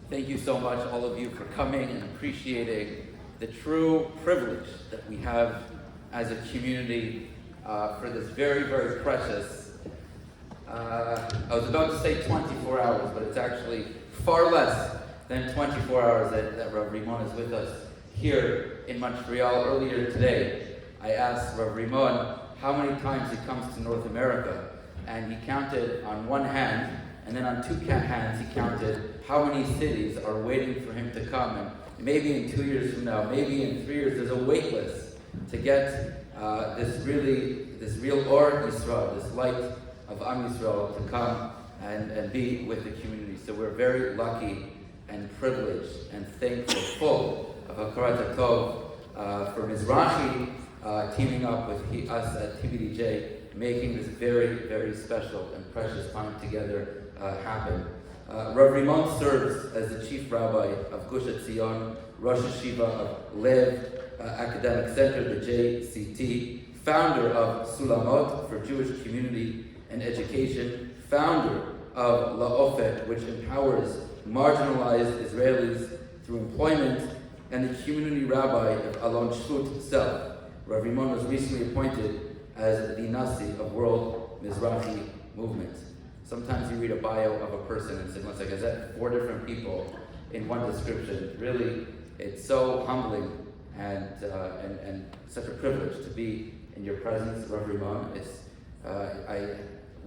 Thank you so much, all of you, for coming and appreciating the true privilege that we have as a community for this very, very precious, I was about to say 24 hours, but it's actually far less than 24 hours that Rav Rimon is with us here in Montreal. Earlier today, I asked Rav Rimon how many times he comes to North America, and he counted on one hand, and then on two hands he counted how many cities are waiting for him to come. And maybe in 2 years from now, maybe in 3 years, there's a wait list to get this real Or Yisrael, this light of Am Yisrael, to come and be with the community. So we're very lucky and privileged and thankful, full of Hakarat HaTov for Mizrahi teaming up with us at TBDJ, making this very, very special and precious time together happen. Rav Rimon serves as the Chief Rabbi of Gush Etzion, Rosh Hashiva of Lev Academic Center, the JCT, founder of Sulamot for Jewish Community and Education, founder of La'ofet, which empowers marginalized Israelis through employment, and the community rabbi of Alon Shvut itself. Rav Rimon was recently appointed as the Nasi of World Mizrahi Movement. Sometimes you read a bio of a person and say, "What's like, is that 4 different people in one description?" Really, it's so humbling and such a privilege to be in your presence, Rav Rimon. I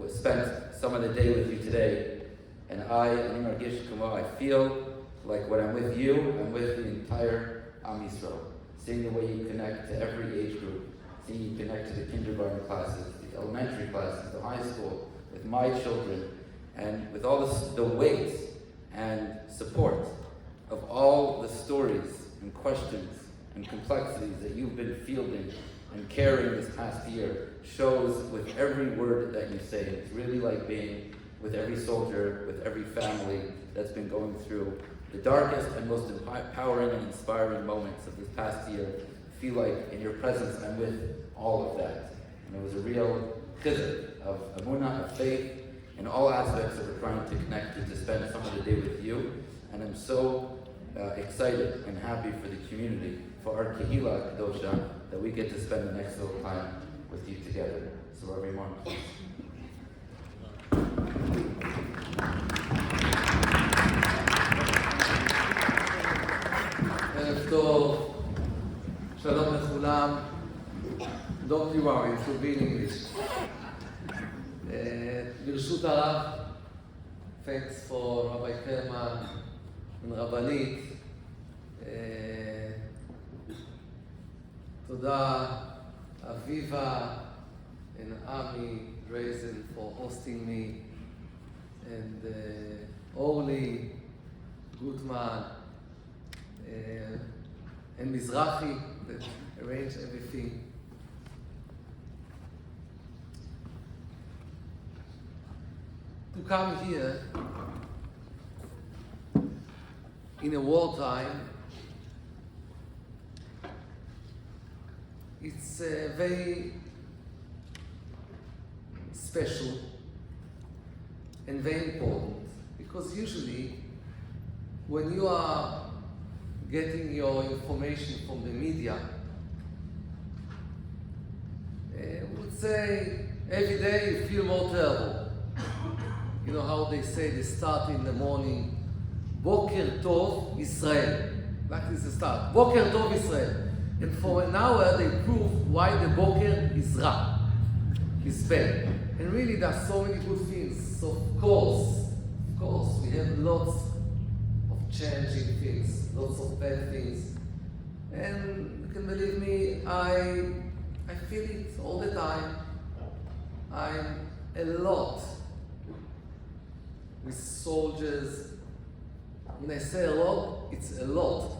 spent some of the day with you today, and I feel like when I'm with you, I'm with the entire Am Yisrael. Seeing the way you connect to every age group, seeing you connect to the kindergarten classes, the elementary classes, the high school, with my children, and with all the weight and support of all the stories and questions and complexities that you've been fielding and carrying this past year, shows with every word that you say. It's really like being with every soldier, with every family that's been going through the darkest and most empowering and inspiring moments of this past year. I feel like in your presence I'm with all of that. And it was a real chizuk of emunah, of faith, in all aspects that we're trying to connect to spend some of the day with you. And I'm so excited and happy for the community, for our Kehila Kedosha, that we get to spend the next little time with you together. So Rav Rimon, please. ערב טוב, שלום לכולם. Don't you worry, it will be in English. ברשות הרב, thanks for Rabbi Herman and רבנית. תודה Aviva and Ami Drazen for hosting me, and Orly Gutman and Mizrahi that arranged everything. To come here in a wartime, it's very special and very important, because usually when you are getting your information from the media, I would say every day you feel more terrible. You know how they say they start in the morning, Boker Tov Israel. That is the start. Boker Tov Israel. And for an hour they prove why the Boker is Ra, is bad. And really there are so many good things. So of course, we have lots of changing things, lots of bad things. And you can believe me, I feel it all the time. I'm a lot with soldiers. When I say a lot, it's a lot.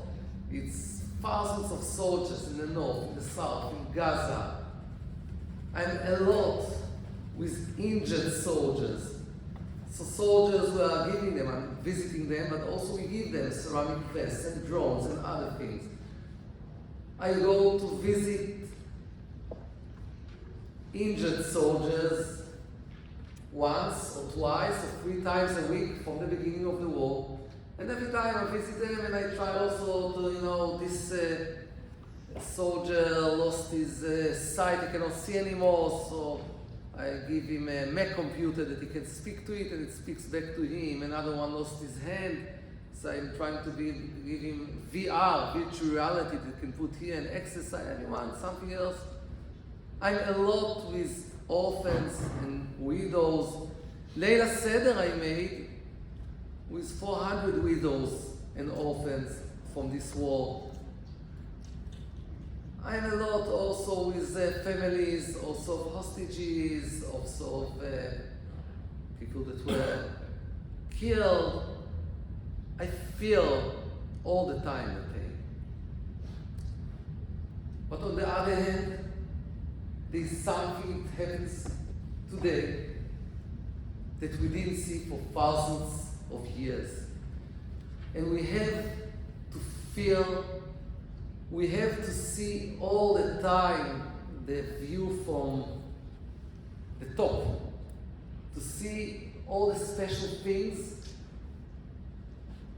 It's thousands of soldiers in the north, in the south, in Gaza. I'm a lot with injured soldiers. So soldiers we are giving them, I'm visiting them, but also we give them ceramic vests and drones and other things. I go to visit injured soldiers once or twice or 3 times a week from the beginning of the war. And every time I visit them and I try also to, this soldier lost his sight, he cannot see anymore, so I give him a Mac computer that he can speak to it and it speaks back to him. Another one lost his hand, so I'm trying to give him VR, virtual reality, that he can put here and exercise. Anyone, something else. I'm a lot with orphans and widows. Leila Seder I made with 400 widows and orphans from this war. I'm a lot also with families, also of hostages, also of people that were killed. I feel all the time the pain. But on the other hand, there's something that happens today that we didn't see for thousands of years. And we have to feel, we have to see all the time the view from the top, to see all the special things,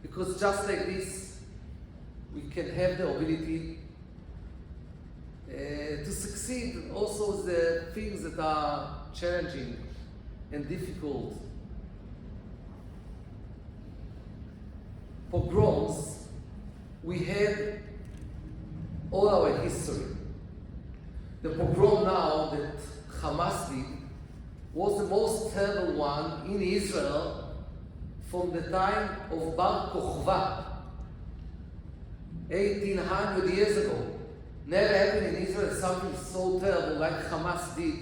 because just like this, we can have the ability to succeed also with the things that are challenging and difficult. Pogroms, we had all our history. The pogrom now that Hamas did was the most terrible one in Israel from the time of Bar Kokhba, 1800 years ago. Never happened in Israel something so terrible like Hamas did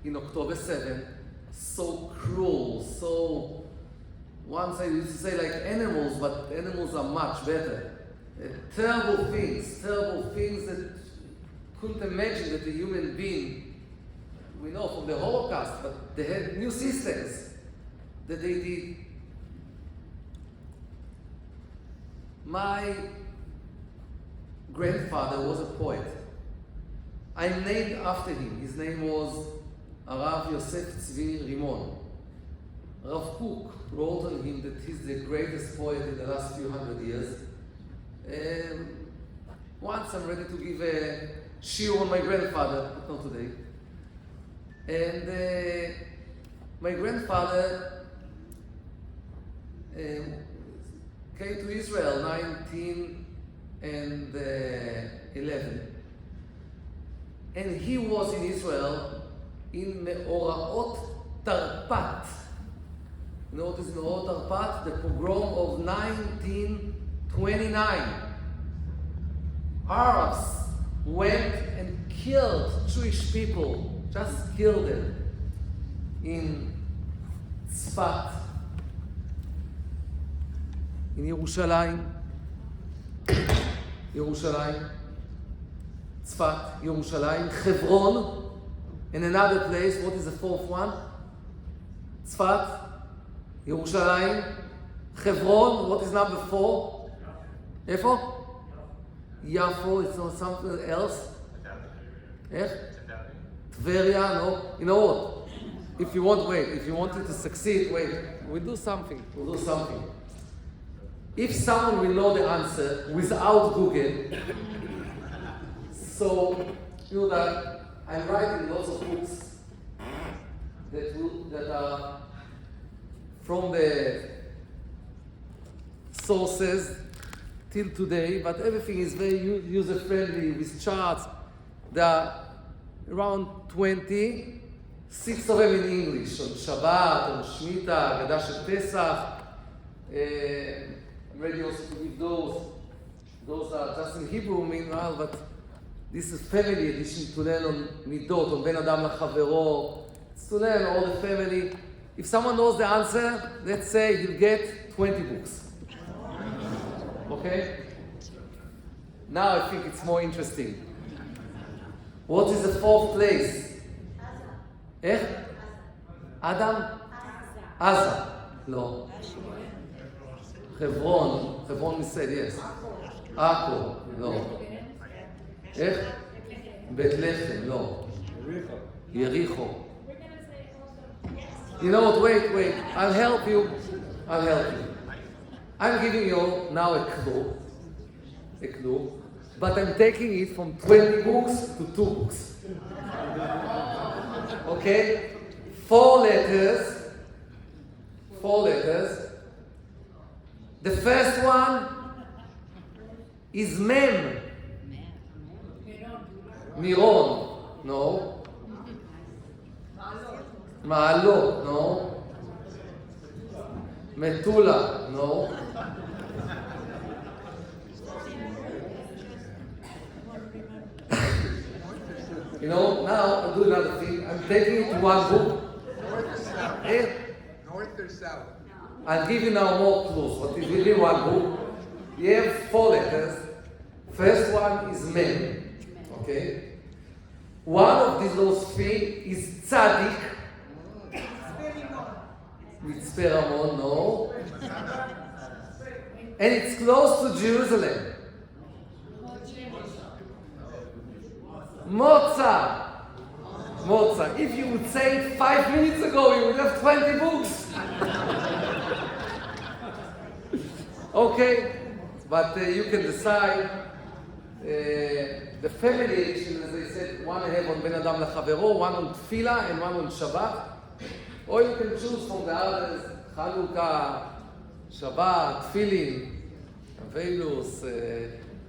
in October 7. So cruel, so, once I used to say like animals, but animals are much better. Terrible things that couldn't imagine that a human being, we know from the Holocaust, but they had new systems that they did. My grandfather was a poet. I'm named after him. His name was Rav Yosef Tzvi Rimon. Rav Kook wrote on him that he's the greatest poet in the last few hundred years. Once I'm ready to give a shiur on my grandfather, but not today. And my grandfather came to Israel 1911. And he was in Israel in Me'oraot Tarpat. You know what is Me'oraot Tarpat? The pogrom of 1929. Arabs went and killed Jewish people, just killed them in Tzfat, in Yerushalayim, Tzfat, Yerushalayim, Hebron, and another place. What is the fourth one? Tzfat, Yerushalayim, Hebron. What is number 4? Efo? Yafo, it's not something else. Tveria, no. You know what? If you wanted to succeed, we'll do something. If someone will know the answer without Google, so you know that I'm writing lots of books that are from the sources till today, but everything is very user-friendly with charts. There are around 20, 6 of them in English, on Shabbat, on Shemitah, Haggadah Shel Pesach. I'm ready also to give those. Those are just in Hebrew, meanwhile, but this is family edition to learn on Midot, on Ben Adam LaChavero. It's to learn all the family. If someone knows the answer, let's say he'll get 20 books. Okay? Now I think it's more interesting. What is the 4th place? Adam? Aza. No. Hebron we said yes. Akko. No. Bethlehem. No. Yericho. You know what? Wait. I'll help you. I'm giving you now a clue, but I'm taking it from 20 books to 2 books. Okay? 4 letters. The first one is Mem. Miron. No. Ma'alot. No. Metula. No. You know, now I'll do another thing. I'm taking it to 1 book. North or south? I'll give you now more clues, but it will be 1 book. You have 4 letters. First one is Mem. Okay? One of those 3 is Tzadik. Mitzveh Ramon, no. And it's close to Jerusalem. Mozart. If you would say it 5 minutes ago, you would have 20 books. Okay, but you can decide. The family edition, as I said, one I have on Ben Adam Lachavero, one on Tefillah, and one on Shabbat. Or you can choose from the others, Chanukah, Shabbat, Tefillin, Avelus,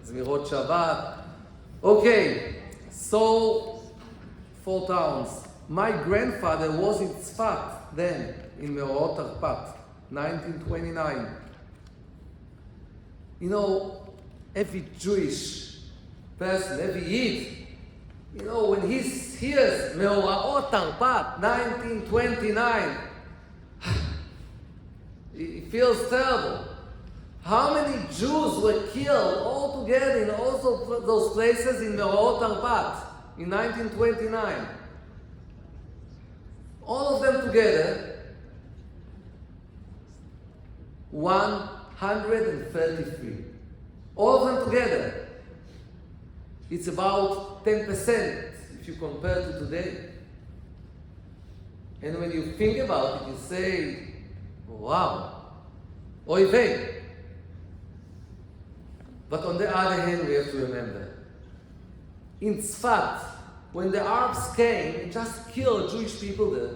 Zmirot Shabbat. Okay, so 4 towns. My grandfather was in Tzfat then, in Meorot Arpat, 1929. You know, every Jewish person, every Yid, you know, when he hears Meorot Arpat, 1929, he feels terrible. How many Jews were killed all together in also those places in Meorot Arpat in 1929? All of them together, 133. All of them together. It's about 10% if you compare to today. And when you think about it, you say, wow, oy vey. But on the other hand, we have to remember, in Tzfat, when the Arabs came and just killed Jewish people there,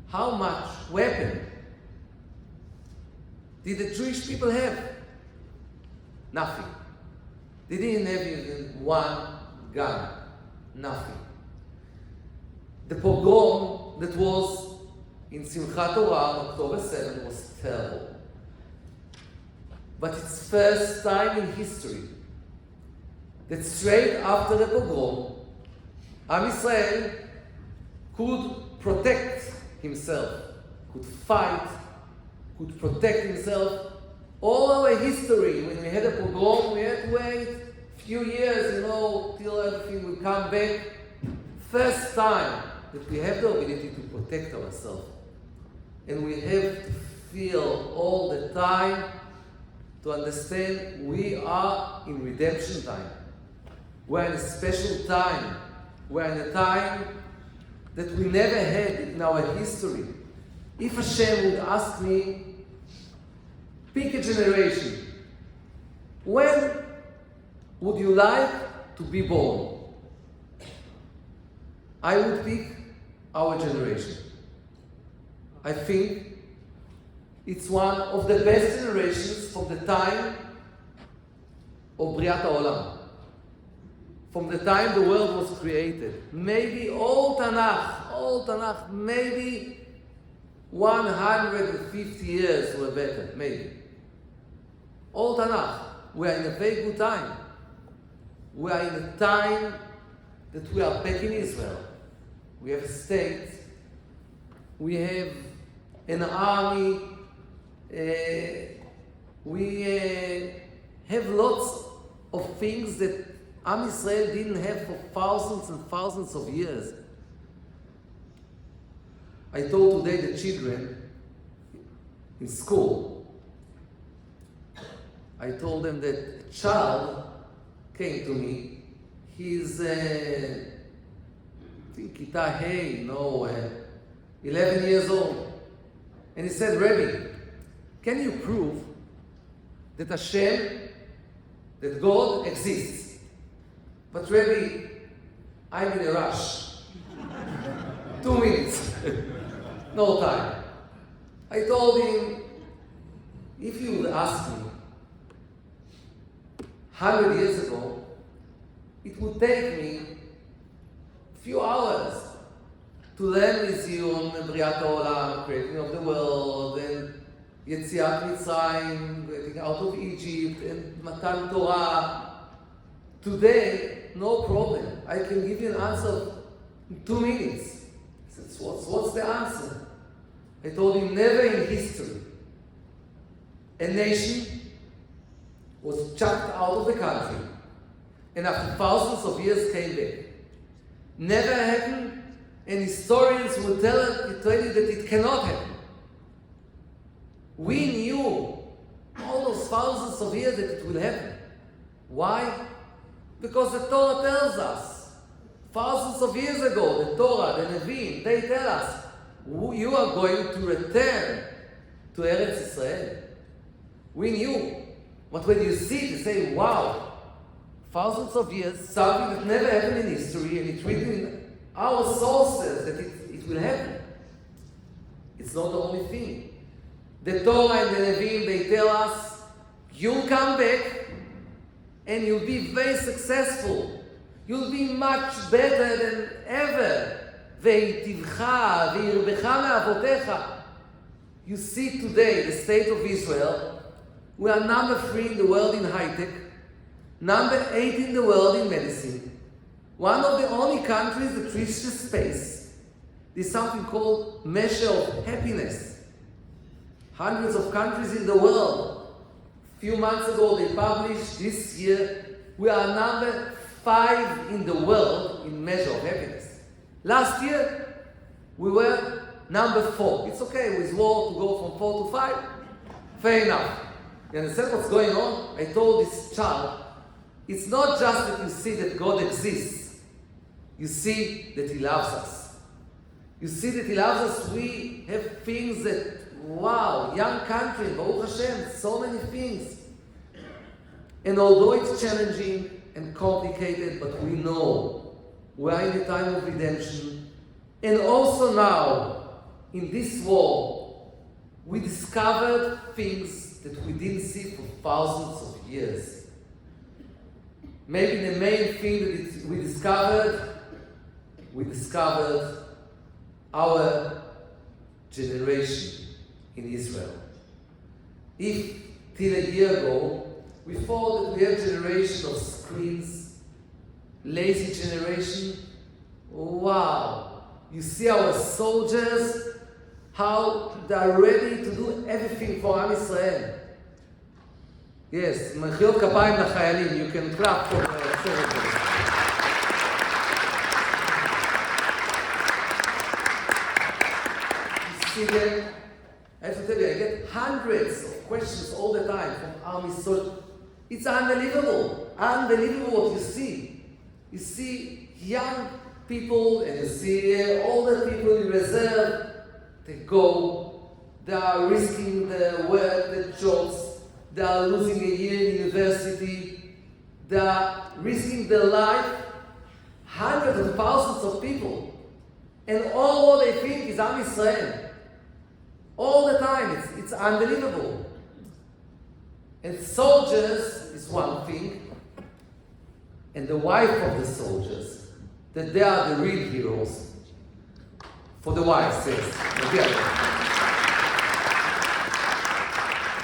how much weapon did the Jewish people have? Nothing. They didn't have even 1 gun. Nothing. The pogrom that was in Simchat Torah on October 7 was terrible. But it's first time in history that straight after the pogrom, Am Yisrael could protect himself, could fight, could protect himself. All our history, when we had a pogrom, we had to wait a few years, you know, till everything will come back. First time that we have the ability to protect ourselves. And we have to feel all the time to understand we are in redemption time. We're in a special time. We're in a time that we never had in our history. If Hashem would ask me, pick a generation, when would you like to be born? I would pick our generation. I think it's one of the best generations from the time of Briat HaOlam. From the time the world was created. Maybe all Tanakh, maybe 150 years were better, maybe. All Tanakh. We are in a very good time. We are in a time that we are back in Israel. We have a state. We have an army. We have lots of things that Am Yisrael didn't have for thousands and thousands of years. I told today the children in school, I told them that a child came to me. He's, I think, Kita Hey, 11 years old. And he said, Rebbe, can you prove that Hashem, that God exists? But Rebbe, I'm in a rush. 2 minutes. No time. I told him, if you would ask me 100 years ago, it would take me a few hours to learn with you on Briat Ha'olam, creating of the world, and Yetziat Mitzrayim, getting out of Egypt, and Matan Torah. Today, no problem. I can give you an answer in 2 minutes. He said, what's the answer? I told him, never in history a nation was chucked out of the country and after thousands of years came back. Never happened, and historians will tell you that it cannot happen. We knew all those thousands of years that it will happen. Why? Because the Torah tells us. Thousands of years ago, the Torah, the Nevi'im, they tell us, you are going to return to Eretz Israel. We knew. But when you see it, you say, wow, thousands of years, something that never happened in history, and it's written in our sources that it will happen. It's not the only thing. The Torah and the Nevi'im, they tell us, you'll come back, and you'll be very successful. You'll be much better than ever. Ve'itivcha, ve'irbecha me'avotecha. You see today the state of Israel. We are number 3 in the world in high-tech, number 8 in the world in medicine, one of the only countries that reached the space. There's something called measure of happiness. Hundreds of countries in the world. A few months ago they published, this year, we are number 5 in the world in measure of happiness. Last year, we were number 4. It's okay with war to go from 4 to 5. Fair enough. You understand what's going on? I told this child, it's not just that you see that God exists. You see that He loves us. You see that He loves us. We have things that, wow, young country, Baruch Hashem, so many things. And although it's challenging and complicated, but we know we are in the time of redemption. And also now, in this war, we discovered things that we didn't see for thousands of years. Maybe the main thing that we discovered our generation in Israel. If till a year ago, we thought that we have a generation of screens, lazy generation, wow, you see our soldiers, how they are ready to do everything for Am Yisrael. Yes, מחיאות כפיים לחיילים, you can clap for the soldiers. You see them? I have to tell you, I get hundreds of questions all the time from army soldiers. It's unbelievable. Unbelievable what you see. You see young people and you see older people in reserve. They go, they are risking their work, their jobs, they are losing a year in university, they are risking their life, hundreds of thousands of people. And all what they think is Am Yisrael. All the time, it's unbelievable. And soldiers is one thing, and the wife of the soldiers, that they are the real heroes. For the wives, yes.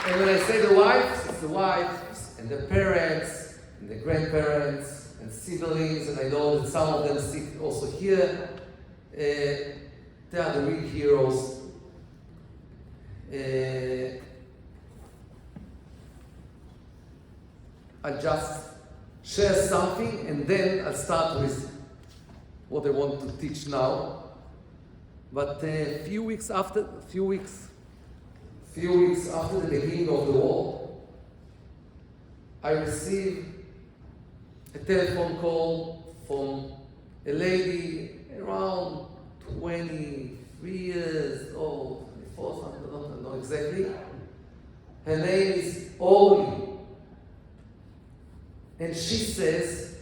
And when I say the wives, it's the wives and the parents and the grandparents and siblings, and I know that some of them sit also here. They are the real heroes. I'll just share something and then I'll start with what I want to teach now. But a few weeks after the beginning of the war, I received a telephone call from a lady around 23 years old, 24, I don't know exactly. Her name is Orly. And she says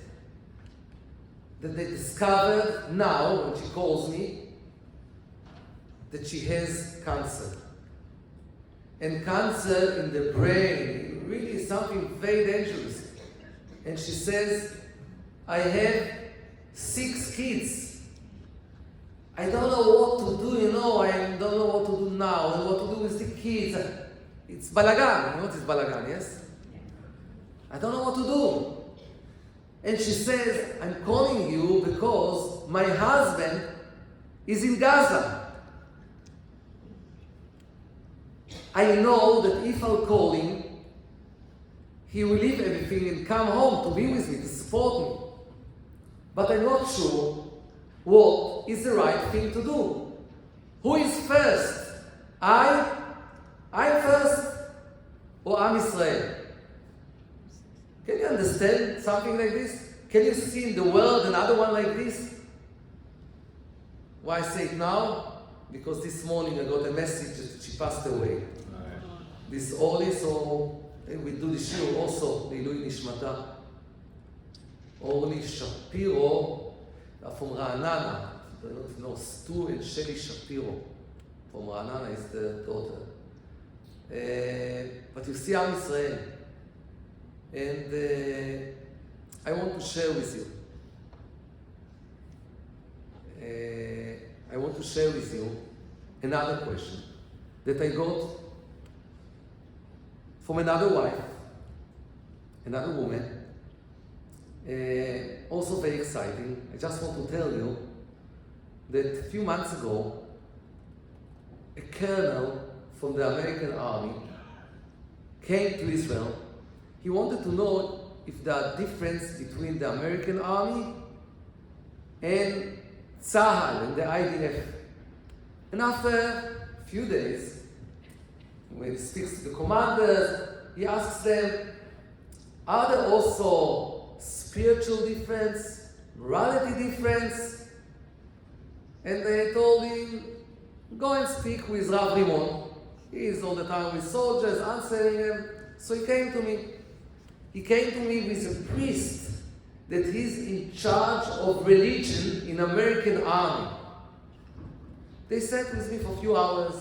that they discovered now, when she calls me, that she has cancer. And cancer in the brain really is something very dangerous. And she says, I have 6 kids. I don't know what to do, I don't know what to do now and what to do with the kids. It's balagan, you know what is balagan, yes? I don't know what to do. And she says, I'm calling you because my husband is in Gaza. I know that if I'll call him, he will leave everything and come home to be with me, to support me. But I'm not sure what is the right thing to do. Who is first? I'm first, or Am Israel? Can you understand something like this? Can you see in the world another one like this? Why I say it now? Because this morning I got a message that she passed away. This Orly, so we do the shiur also, Leilui Nishmata. Orly Shapiro, from Ra'anana. I don't know if you know, Stu and Shelly Shapiro. From Ra'anana is the daughter. But you see Am Israel. And I want to share with you. I want to share with you another question that I got from another wife, another woman. Also very exciting. I just want to tell you that a few months ago, a colonel from the American army came to Israel. He wanted to know if there are differences between the American army and Tzahal and the IDF. And after a few days, when he speaks to the commanders, he asks them, are there also spiritual difference, morality difference? And they told him, go and speak with Rav Rimon. He is all the time with soldiers, answering them. So he came to me. He came to me with a priest that he's in charge of religion in American army. They sat with me for a few hours,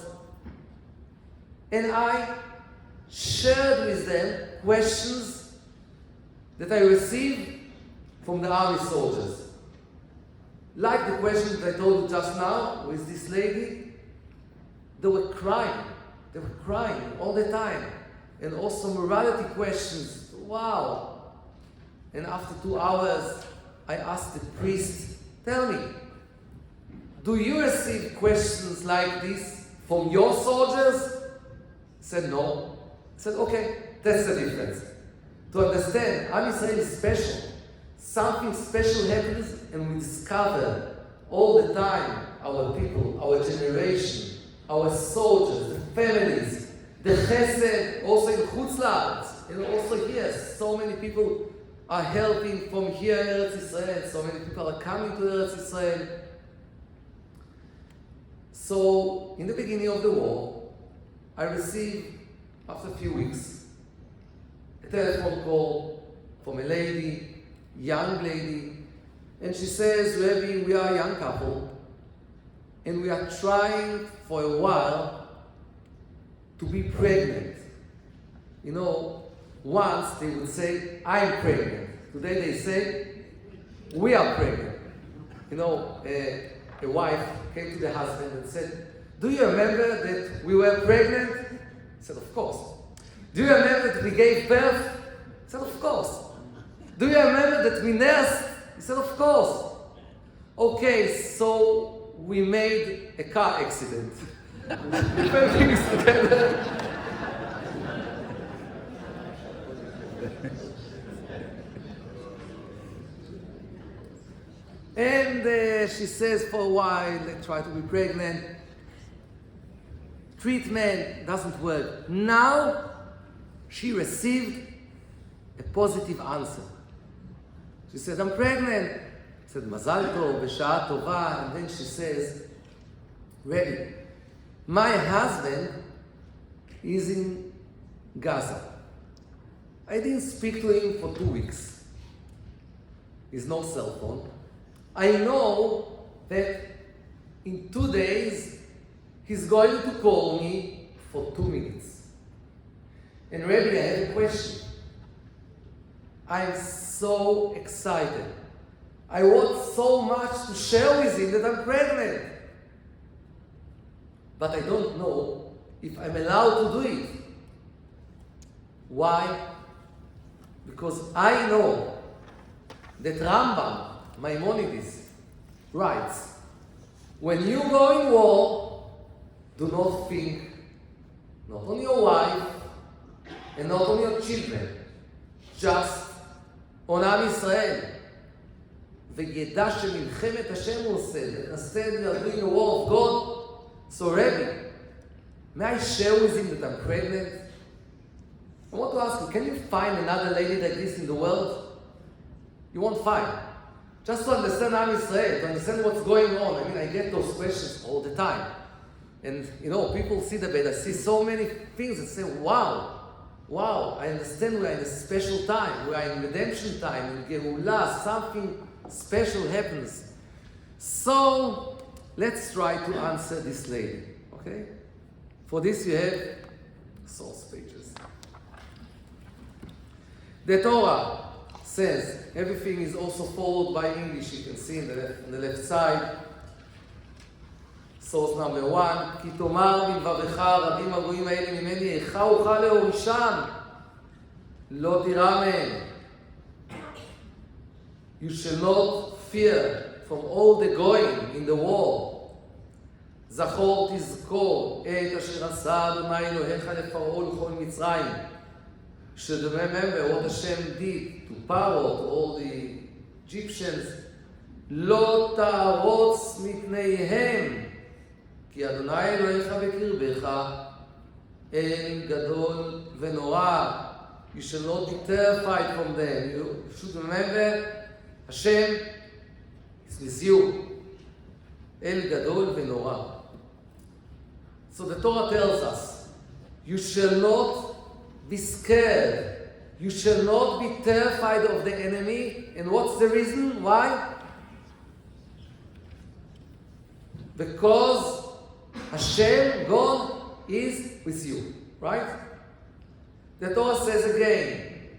and I shared with them questions that I received from the army soldiers. Like the question that I told you just now with this lady, they were crying. They were crying all the time. And also morality questions. Wow. And after 2 hours, I asked the priest, tell me, do you receive questions like this from your soldiers? He said, no. I said, okay, that's the difference. To understand, Am Israel is special. Something special happens and we discover all the time our people, our generation, our soldiers, the families, the chesed, also in Chutz La'aretz, and also here, so many people are helping from here in Eretz Israel, so many people are coming to Eretz Israel. So, in the beginning of the war, I received, after a few weeks, a telephone call from a lady, young lady, and she says, Rebbe, we are a young couple, and we are trying for a while to be pregnant. You know, once they would say, I'm pregnant. Today they say, we are pregnant. You know, a wife came to the husband and said, do you remember that we were pregnant? He said, of course. Do you remember that we gave birth? He said, of course. Do you remember that we nursed? He said, of course. Okay, so we made a car accident. Everything is together. And she says for a while, they try to be pregnant. Treatment doesn't work. Now, she received a positive answer. She says, I'm pregnant. I said, Mazal Tov, B'Sha'ah Tova. And then she says, Rebbe, my husband is in Gaza. I didn't speak to him for 2 weeks. There's no cell phone. I know that in 2 days, he's going to call me for 2 minutes. And Rabbi, I have a question. I'm so excited. I want so much to share with him that I'm pregnant. But I don't know if I'm allowed to do it. Why? Because I know that Rambam, Maimonides, writes, when you go in war, do not think not on your wife and not on your children, just on Am Yisrael. וידע שמלחמת השם הוא עושה, and we are doing the war of God. So Rebbe, may I share with him that I'm pregnant? I want to ask you, can you find another lady like this in the world? You won't find. Just to understand Am Yisrael, to understand what's going on. I mean, I get those questions all the time. And, people see the bed, I see so many things and say, wow, I understand we are in a special time. We are in redemption time, in Geulah, something special happens. So, let's try to answer this lady, okay? For this you have source pages. The Torah says, everything is also followed by English, you can see on the left side. Source number 1, כי תאמר בלבבך רבים הגויים האלה ממני, איכה אוכל להורישם, לא תירא מהם. You shall not fear from all the going in the war. זכור תזכור את אשר עשה אדוני אלוהיך לפרעה ולכל מצרים. Should remember what Hashem did to Pharaoh, to all the Egyptians. לא תערוץ מפניהם, כי אדוני אלוהיך בקרבך, אל גדול ונורא. You shall not be terrified from them. You should remember, Hashem is with you. El gadol v'norah. So the Torah tells us, you shall not be scared. You shall not be terrified of the enemy. And what's the reason? Why? Because Hashem, God, is with you. Right? The Torah says again,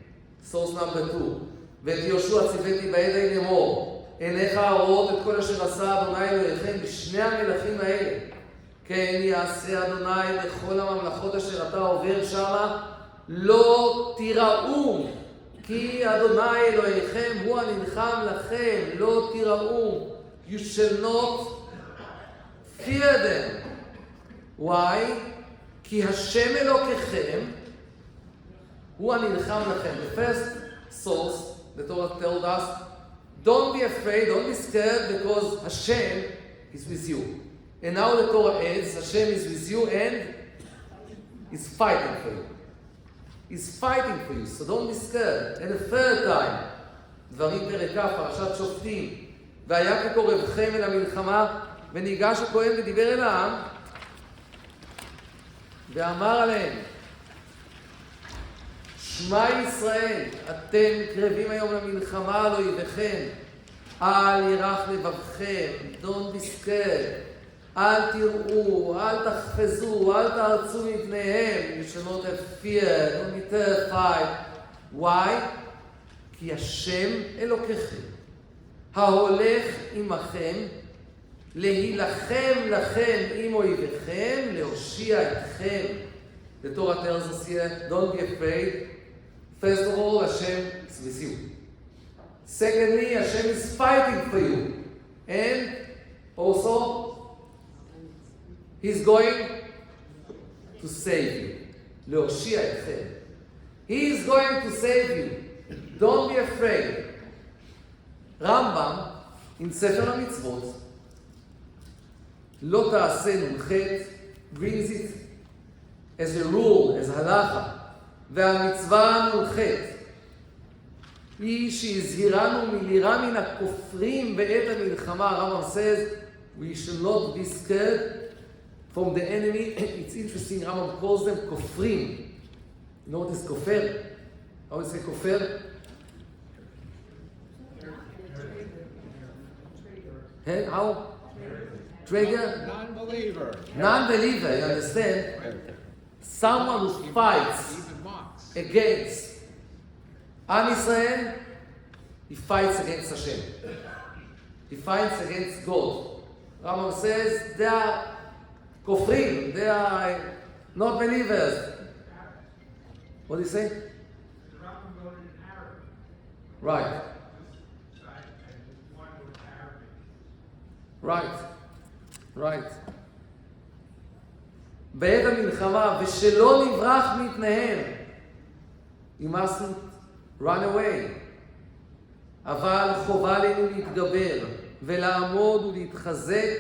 source number 2, ואת יהושע ציוויתי בידי לאמור, עיניך הרואות את כל אשר עשה אדוני אלוהיכם בשני המלכים האלה. כן יעשה אדוני בכל הממלכות אשר אתה עובר שמה, לא תיראו, כי אדוני אלוהיכם הוא הנלחם לכם, לא תיראו. You shall not fear them. Why? כי השם אלוקיכם הוא הנלחם לכם. The first source, the Torah tells us, don't be afraid, don't be scared, because Hashem is with you. And now the Torah adds, Hashem is with you and is fighting for you. He's fighting for you, so don't be scared. And the third time, דברים פרק כ', פרשת שופטים, והיה כקורבכם אל המלחמה, וניגש הכהן ודיבר אל העם, ואמר עליהם, שמע ישראל, אתם קרבים היום למלחמה על אויביכם, אל ירח לבבכם, don't be scared, אל תראו, אל תחפזו, אל תרצו מפניהם, you shall not have fear, don't be terrified. Why? כי השם אלוקיכם, ההולך עמכם, להילחם לכם עם אויביכם, להושיע אתכם. The Torah tells us here, don't be afraid. First of all, Hashem is with you. Secondly, Hashem is fighting for you. And also, He's going to save you. להושיע אתכם. He is going to save you. Don't be afraid. רמב"ם, in ספר המצוות, לא תעשה נ"ח, brings it as a rule, as halacha, והמצווה נ"ח, היא שהזהירנו מלירה מן הכופרים בעת המלחמה. הרמב"ם says, we should not be scared from the enemy. It's interesting, Rambam calls them כופרים. You know what is kofir? How do you say kofir? Hey, how? Trigger? Non-believer. Non-believer, you understand? Someone who fights against Am Israel, he fights against Hashem. He fights against God. Rambam says they are kofrim, they are not believers. What do you say? Right. Right. בעת המלחמה, ושלא נברח מפניהם. You mustn't run away. אבל חובה עלינו להתגבר, ולעמוד ולהתחזק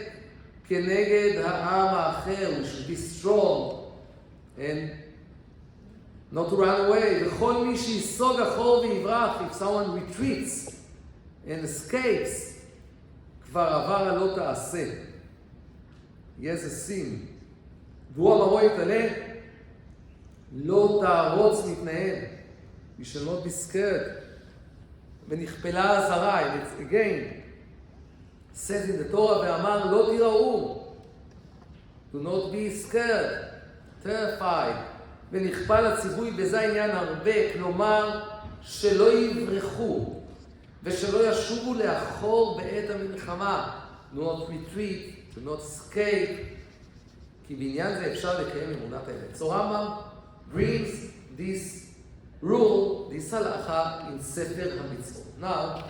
כנגד העם האחר. We should be strong and not to run away. וכל מי שיסוג אחור ויברח, if someone retreats and escapes, כבר עבר הלא תעשה. Yes, a sin. והוא אמרו יתעלה, לא תערוץ מפניהם. You shall not be scared. ונכפלה הזרה, and it's again, says in the Torah, ואמר לא תיראו. Do not be scared, terrified. ונכפל הציווי בזה עניין הרבה, כלומר, שלא יברחו, ושלא ישובו לאחור בעת המלחמה. Do not retreat, do not escape, כי בעניין זה אפשר לקיים אמונת האמת. So Rambam brings this rule, this halacha, in Sefer HaMitzvot. Now,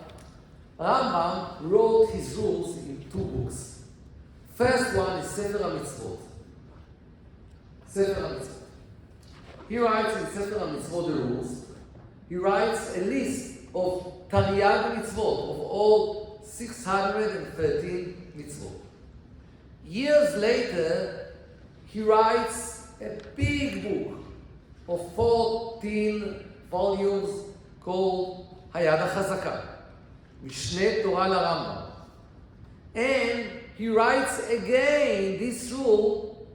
Rambam wrote his rules in 2 books. First one is Sefer HaMitzvot. Sefer HaMitzvot. He writes in Sefer HaMitzvot the rules. He writes a list of Taryag mitzvot, of all 613 mitzvot. Years later, he writes a big book of 14 volumes called Hayad HaChazaka, Mishneh Torah LaRambam. And he writes again this rule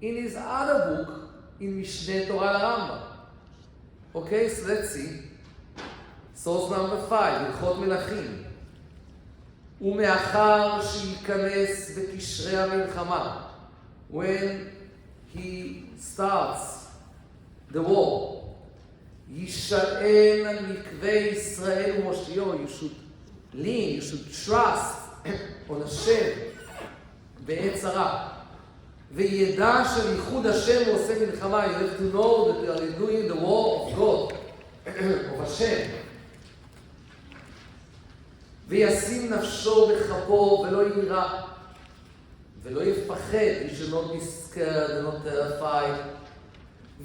in his other book, in Mishneh Torah LaRambam. Okay, so let's see. Source number 5, הלכות מלכים. ומאחר שייכנס בקשרי המלחמה, when he starts the war, יישען על מקווה ישראל ומושיעו. You should lean, you should trust on Hashem בעת צרה. וידע שייחוד השם הוא עושה מלחמה. You have to know that you are doing the war of God, of Hashem. וישים נפשו בכפו ולא יירא ולא יפחד. You should not be scared and not terrified.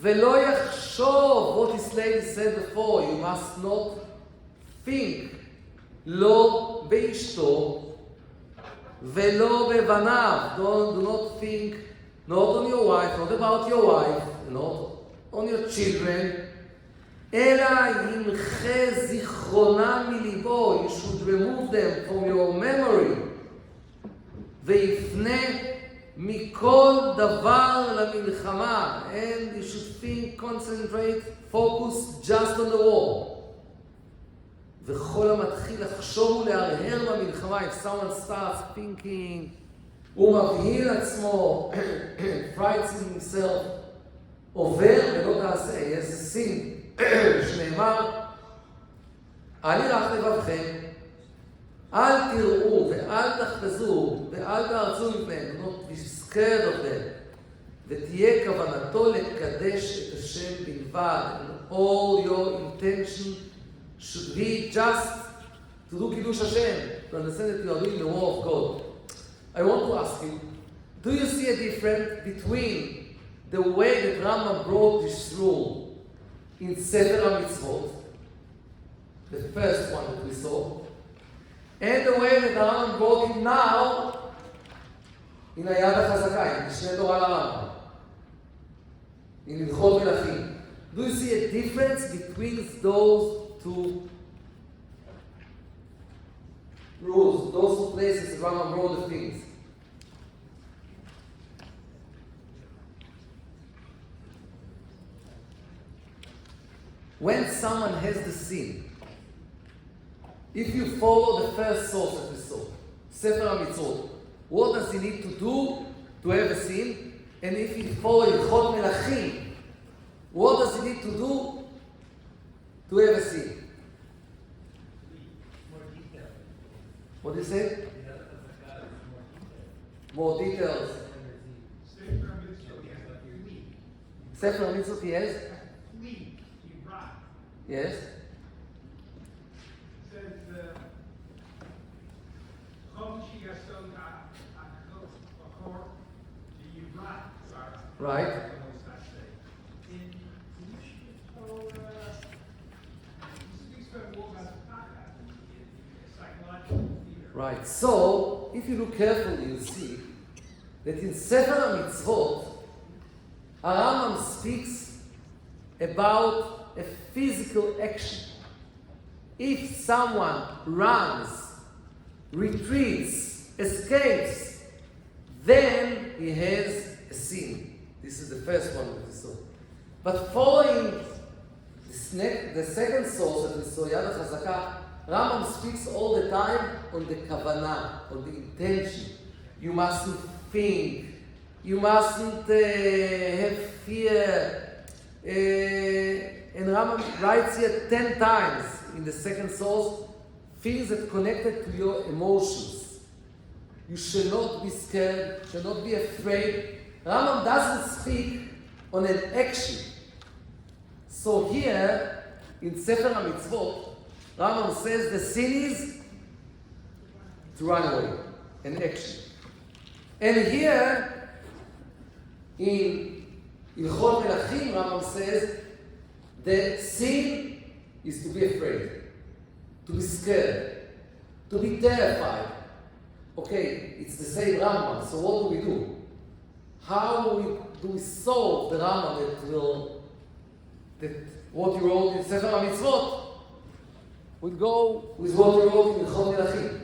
ולא יחשוב, what this lady said before, you must not think, לא באשתו ולא בבניו. Do not think not on your wife, not about your wife, not on your children, אלא ימחה זיכרונם מליבו. You should remove them from your memory. ויפנה מכל דבר למלחמה. And you should think, concentrate, focus just on the war. וכל המתחיל לחשוב ולהרהר במלחמה. If someone starts thinking, הוא מבהיל עצמו, frightening himself, עובר ולא תעשה. Yes, a sin. שנאמר, אל ירח לבבכם, אל תראו ואל תחפזו ואל תארצו מפניהם. Do not be scared of them. ותהיה כוונתו לקדש את השם בלבד. And all your intention should be just to do Kiddush Hashem, to understand that you are doing the war of God. I want to ask you, do you see a difference between the way that Rambam brought this rule in Sefer HaMitzvot, the first one that we saw, and the way that Rambam brought it now in Hayad HaChazaka, in Mishneh Torah LaRambam, in Hilchot Melachim? Do you see a difference between those 2 rules, those 2 places that Rambam brought the things? when someone has the sin, if you follow the first source that we saw, Sefer HaMitzvot, what does he need to do to have a sin? And if you follow Ilchot Melachim, what does he need to do to have a sin? What do you say? More details. Sefer HaMitzvot, yes? Yes? Right. Right. So, if you look carefully, you see that in Sefer HaMitzvot, Rambam speaks about a physical action. If someone runs, retreats, escapes, then he has a sin. This is the first one that we saw. But following the second source that we saw, Yad HaChazaka, Rambam speaks all the time on the kavanah, on the intention. You mustn't think. You mustn't have fear. And Rambam writes here 10 times in the second source, things that connected to your emotions. You should not be scared, should not be afraid. Rambam doesn't speak on an action. So here, in Sefer HaMitzvot, Rambam says the sin is to run away, an action. And here, in Ilchot Melachim, Rambam says the sin is to be afraid, to be scared, to be terrified. Okay, it's the same Rambam, so what do we do? How do we solve the Rambam that what you wrote in Sefer HaMitzvot would go with what you wrote in Ilchot Melachim?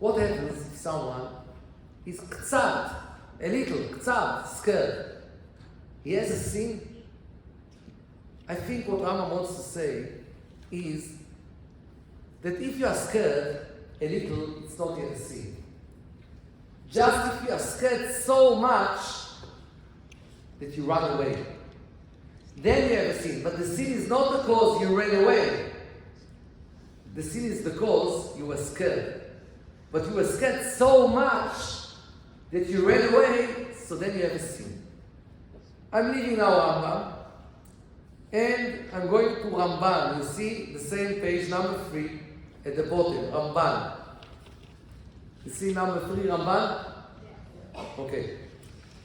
What happens if someone is קצת, a little, קצת, scared? He has a sin? I think what Rambam wants to say is that if you are scared a little, it's not yet a sin. Just if you are scared so much that you run away, then you have a sin. But the sin is not because you ran away. The sin is because you were scared. But you were scared so much that you ran away, so then you have a sin. I'm leaving now Rambam, and I'm going to Ramban. You see the same page, number 3, at the bottom, Ramban. You see number 3, Ramban? Okay.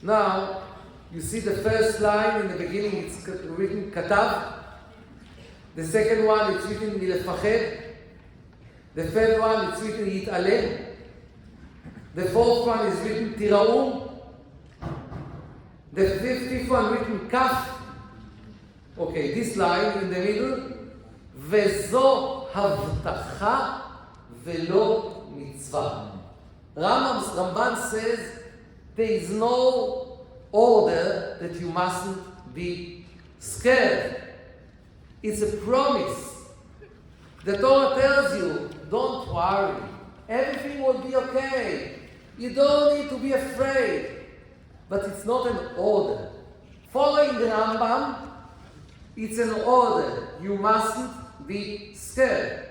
Now, you see the first line in the beginning, it's written Katav. The second one, it's written Milefached. The third one, it's written Yit'aleh. The fourth one is written Tira'u. The fifth one written Kaf. Okay, this line in the middle. Vezo havtacha velo mitzvah. Ramban says there is no order that you mustn't be scared. It's a promise. The Torah tells you, don't worry. Everything will be okay. You don't need to be afraid. But it's not an order. Following the Rambam, it's an order. You mustn't be scared.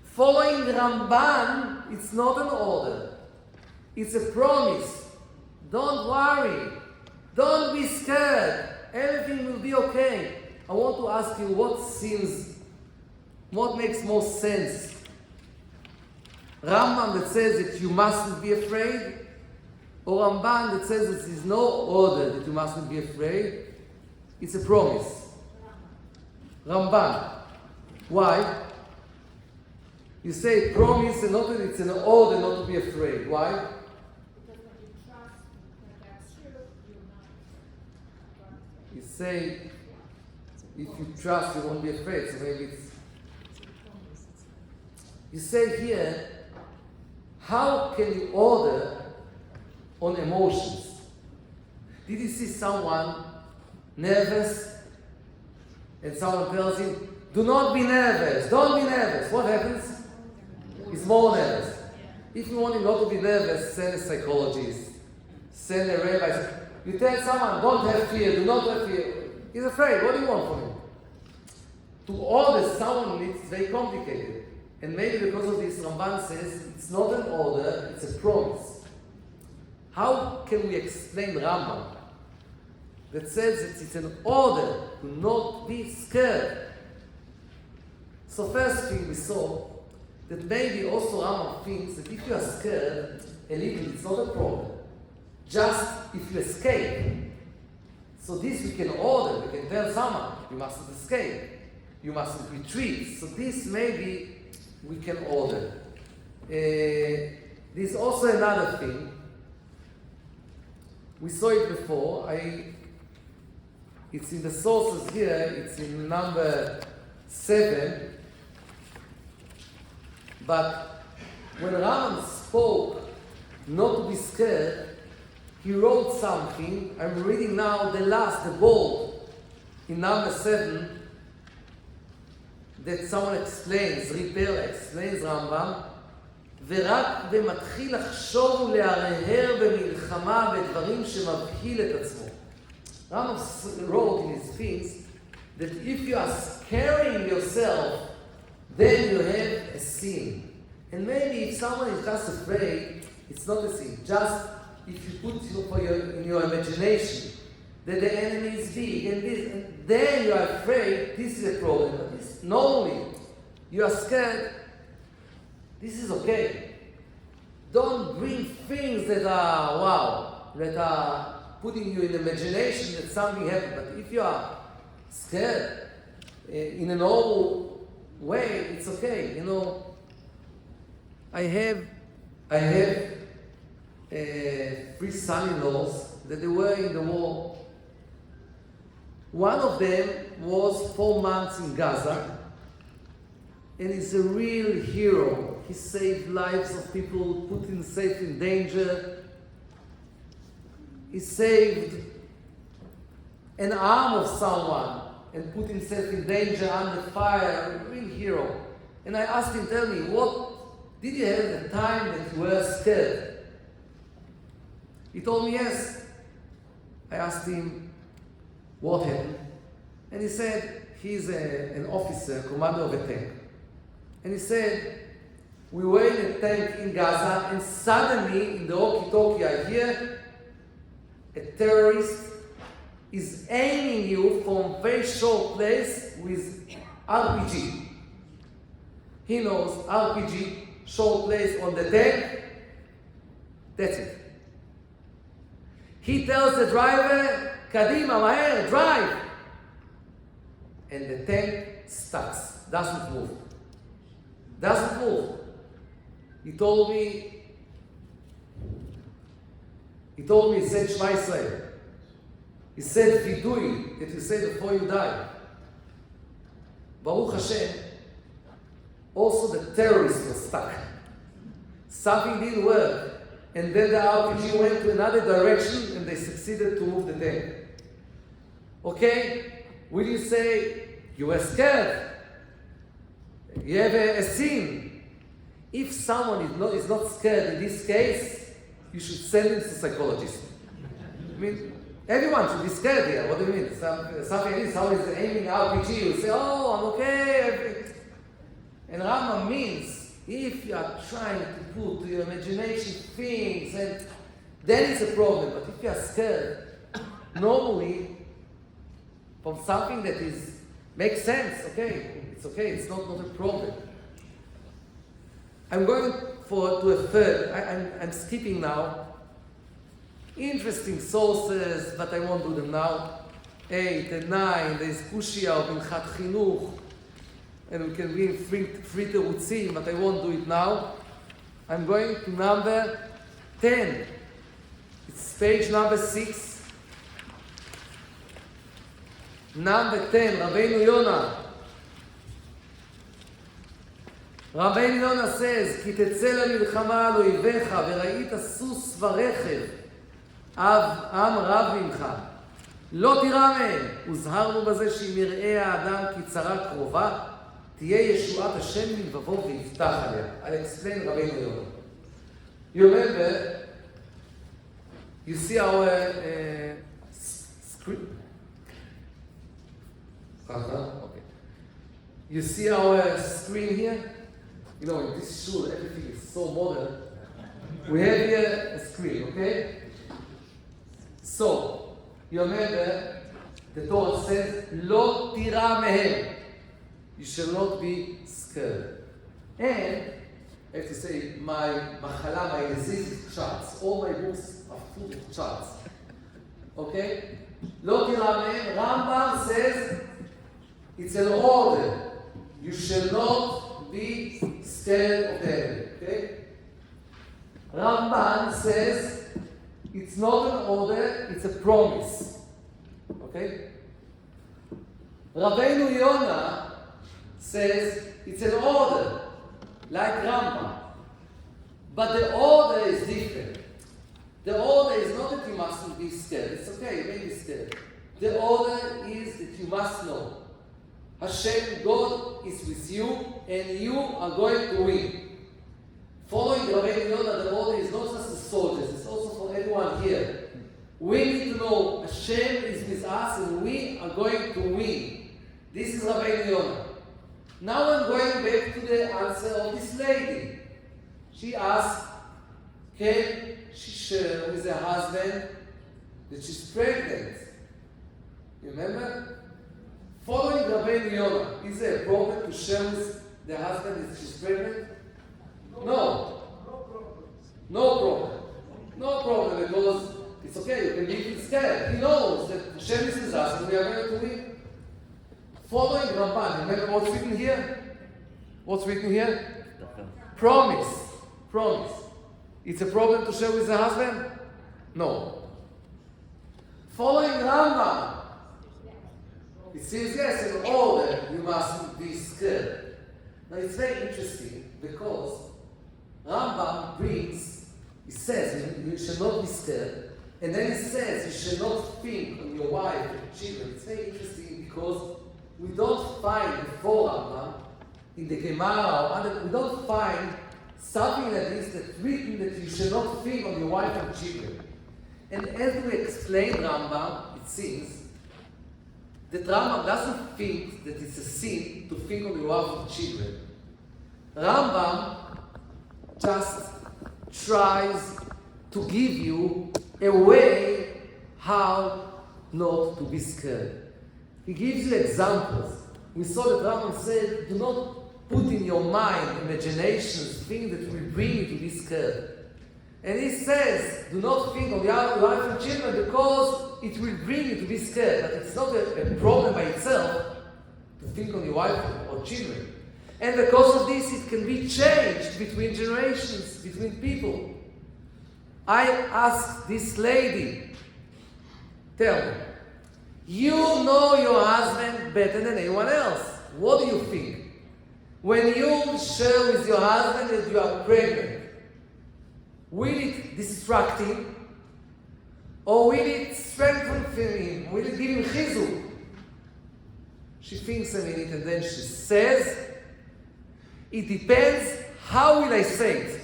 Following the Ramban, it's not an order. It's a promise. Don't worry. Don't be scared. Everything will be okay. I want to ask you what makes more sense? Rambam that says that you mustn't be afraid, or Ramban that says that there is no order that you mustn't be afraid? It's a promise. Ramban. Why? You say promise and not that it's an order not to be afraid. Why? Because when you trust that that's true, you're not. You say if you trust you won't be afraid, so maybe it's... You say here, how can you order on emotions? Did you see someone nervous and someone tells him, do not be nervous, don't be nervous? What happens? He's more nervous. If you want him not to be nervous, send a psychologist, send a rabbi. You tell someone, don't have fear, do not have fear. He's afraid. What do you want from him? To order someone, it's very complicated. And maybe because of this, Ramban says it's not an order, it's a promise. How can we explain Rambam that says that it's an order to not be scared? So first thing we saw that maybe also Rambam thinks that if you are scared a little, it's not a problem. Just if you escape. So this we can order, we can tell someone, you mustn't escape, you mustn't retreat. So this maybe we can order. There's also another thing. We saw it before. It's in the sources here, it's in number 7. But when Rambam spoke not to be scared, he wrote something. I'm reading now the bold, in number 7, that someone explains, Ripper explains Rambam, ורק ומתחיל לחשוב ולהרהר במלחמה בדברים שמבהיל את עצמו. Rambam wrote in his things that if you are scaring yourself, then you have a sin. And maybe if someone is just afraid, it's not a sin. Just if you put in your imagination that the enemy is big and this, and then you are afraid, this is a problem. But this, normally, you are scared, this is okay. Don't bring things that are, wow, that are putting you in imagination that something happened. But if you are scared in a normal way, it's okay. You know, I have 3 son-in-laws that they were in the war. One of them was 4 months in Gaza, and he's a real hero. He saved lives of people, put himself in danger. He saved an arm of someone and put himself in danger under fire. A real hero. And I asked him, tell me, what did you have at the time that you were scared? He told me yes. I asked him, what happened? And he said, he's an officer, commander of a tank. And he said, we were in a tank in Gaza, and suddenly in the walkie-talkie I hear a terrorist is aiming you from a very short place with RPG. He knows RPG, short place on the tank. That's it. He tells the driver, Kadima, Maher, drive. And the tank stops, doesn't move. Doesn't move. He told me, he said, Shema Yisrael. He said, Vidui, that you say before you die. Baruch Hashem, also the terrorist was stuck. Something didn't work. And then the RPG went to another direction and they succeeded to move the tank. Okay? Will you say, you were scared? You have a sin. If someone is not scared in this case, you should send him to a psychologist. I mean, everyone should be scared here. What do you mean? Something is, someone is aiming RPG, you say, oh, I'm okay. And Rambam means, if you are trying to put to your imagination things, and then it's a problem. But if you are scared, normally, from something that makes sense, okay, it's not a problem. I'm going to a third. I'm skipping now. Interesting sources, but I won't do them now. 8 and 9, there's Kushia of Minchat Chinuch, and we can bring free terutzim, but I won't do it now. I'm going to number 10. It's page number 6. Number 10, Rabbeinu Yonah. Rabbeinu Yonah says, כי תצא למלחמה על אויביך וראית סוס ורכב עם רב ממך. לא תירא מהם. הוזהרנו בזה שאם יראה האדם כי צרה קרובה, תהיה ישועת השם מלבבו ויפתח עליה. I'll explain רבינו יונה. You remember, you see our screen? Okay. You see our screen here? You know, in this shul, everything is so modern. We have here a screen, okay? So, you remember, the Torah says, "Lo tira mehem." You shall not be scared. And I have to say, my machala, my disease is charts. All my books are full of charts. Okay? Lo tira mehem. Rambam says it's an order. You shall not be scared of the enemy. Okay? Ramban says it's not an order, it's a promise. Okay? Rabbeinu Yonah says it's an order, like Rambam. But the order is different. The order is not that you mustn't be scared. It's okay, you may be scared. The order is that you must know Hashem, God is with you, and you are going to win. Following Rabbeinu Yonah, the order is not just the soldiers, it's also for everyone here. We need to know Hashem is with us and we are going to win. This is Rabbeinu Yonah. Now I'm going back to the answer of this lady. She asked, can she share with her husband that she's pregnant? You remember? Following Rabbeinu Yonah, is there a problem to share with the husband that she's pregnant? No. No problem. No problem, because it's okay, you can be scared. He knows that Hashem is with us and we are going to win. Following Ramban, remember what's written here? What's written here? Promise. Promise. It's a problem to share with the husband? No. Following Rambam, it says yes, in order you mustn't be scared. Now it's very interesting because Rambam brings, he says you should not be scared, and then he says you should not think on your wife and children. It's very interesting because we don't find before Rambam in the Gemara or other, we don't find something like this that's written that you should not think on your wife and children. And as we explain Rambam, it seems that Rambam doesn't think that it's a sin to think on your wife and children. Rambam just tries to give you a way how not to be scared. He gives you examples. We saw that Rambam said, do not put in your mind imaginations, things that will bring you to be scared. And he says, do not think of your wife and children because it will bring you to be scared. But it's not a problem by itself to think on your wife or children. And because of this, it can be changed between generations, between people. I asked this lady, tell me, you know your husband better than anyone else. What do you think? When you share with your husband that you are pregnant, will it distract him? Or will it strengthen him? Will it give him chizuk? She thinks a minute and then she says, it depends how will I say it.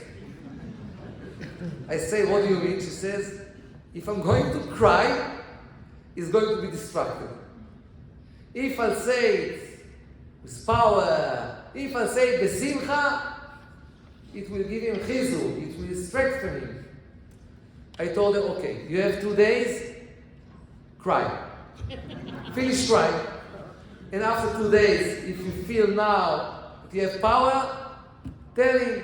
I say, what do you mean? She says, if I'm going to cry, it's going to be distracted. If I'll say it with power, if I'll say it besimcha, it will give him chizuk, it will strengthen him. I told her, okay, you have 2 days, cry. Finish crying. And after 2 days, if you feel now that you have power, tell him.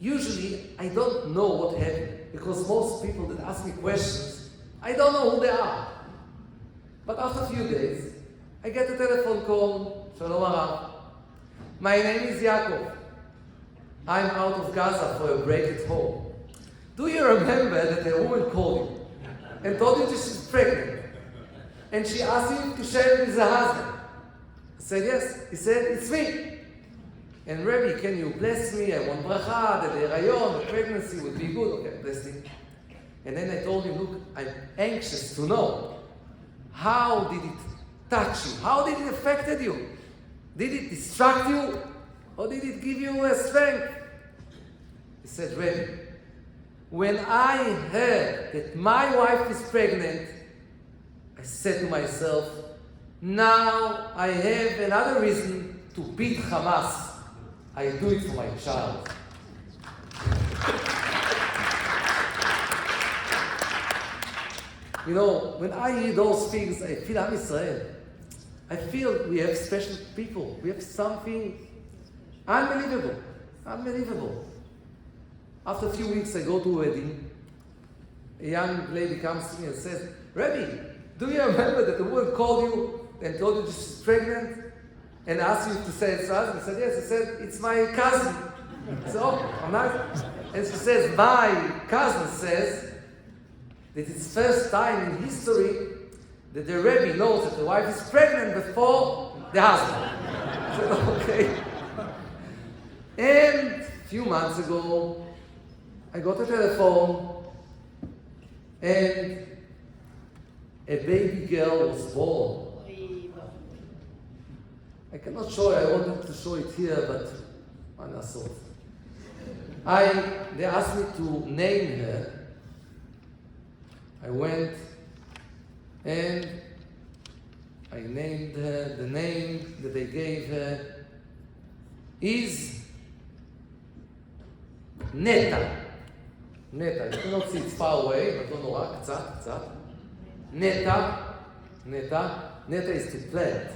Usually, I don't know what happened, because most people that ask me questions, I don't know who they are. But after a few days, I get a telephone call, Shalom Arav. My name is Yaakov. I'm out of Gaza for a break at home. Do you remember that a woman called you and told you that she's pregnant? And she asked you to share it with her husband. I said, yes. He said, it's me. And Rebbe, can you bless me? I want bracha, that the hirayon, the pregnancy would be good. Okay, bless me. And then I told him, look, I'm anxious to know, how did it touch you? How did it affect you? Did it distract you? Or did it give you a strength? He said, Rebbe, when I heard that my wife is pregnant, I said to myself, now I have another reason to beat Hamas. I do it for my child. You know, when I hear those things, I feel Am Israel. I feel we have special people. We have something unbelievable. Unbelievable. After a few weeks, I go to a wedding. A young lady comes to me and says, Rebbe, do you remember that the woman called you and told you she's pregnant and asked you to say it's her husband? I said, yes. I said, it's my cousin. I said, oh, how nice. And she says, my cousin says that it's first time in history that the Rebbe knows that the wife is pregnant before the husband. I said, okay. And a few months ago, I got a telephone and a baby girl was born. I cannot show it, I wanted to show it here, but why not so? They asked me to name her. I went and I named her. The name that they gave her is Neta. Neta. You cannot see it's far away, but don't know קצת. Neta is to plant.